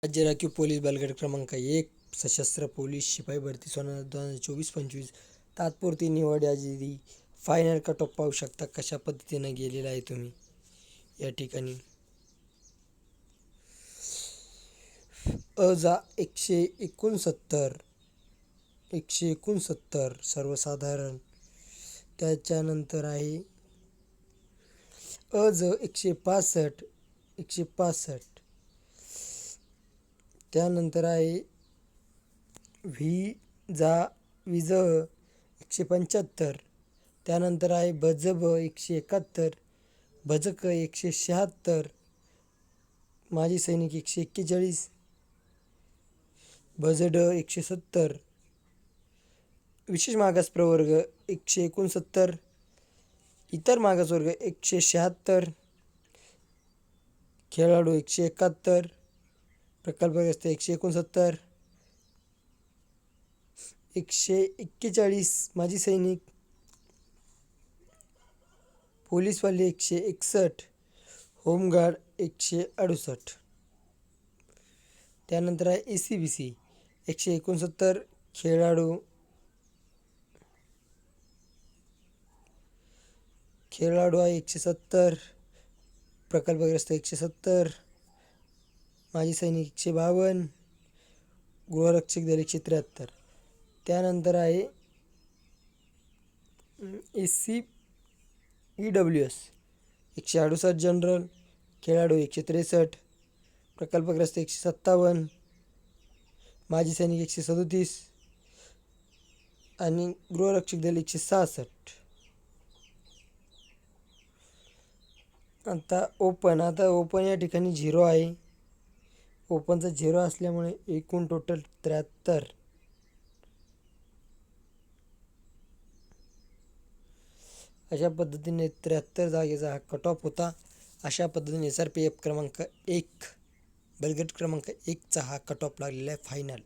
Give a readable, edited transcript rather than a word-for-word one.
राज्य राखीव पोलीस बलगट क्रमांक 1 सशस्त्र पोलीस शिपाई भरती 2024-25 तात्पुरती निवड यादी फायनल कट ऑफ पाहू शकता कशा पद्धतीने गेलेला आहे तुम्ही या ठिकाणी. जा 169 सर्वसाधारण. त्याच्यानंतर आहे ज 165. त्यानंतर आहे विज 175. त्यानंतर आहे भजब 171, भजक 176, माजी सैनिक 141, भजड 170, विशेष मागास प्रवर्ग 169, इतर मागासवर्ग 176, खेळाडू 171, प्रकल्पग्रस्त 169, 141 माजी सैनिक, पोलीसवाले 161, होमगार्ड 168. त्यानंतर आहे ACBC 169, खेळाडू आहे 170, प्रकल्पग्रस्त 170, माजी सैनिक 152, गृहरक्षक दल 173. त्यानंतर आहे EWS 168 जनरल, खेळाडू 163, प्रकल्पग्रस्त 157, माजी सैनिक 137 आणि गृहरक्षक दल 166. आता ओपन या ठिकाणी 0 आहे. ओपनचा 0 असल्यामुळे एकूण टोटल 73. अशा पद्धतीने 73 जागेचा हा कट ऑफ होता. अशा पद्धतीने SRPF क्रमांक 1 बलगट क्रमांक 1चा हा कट ऑफ लागलेला आहे फायनल.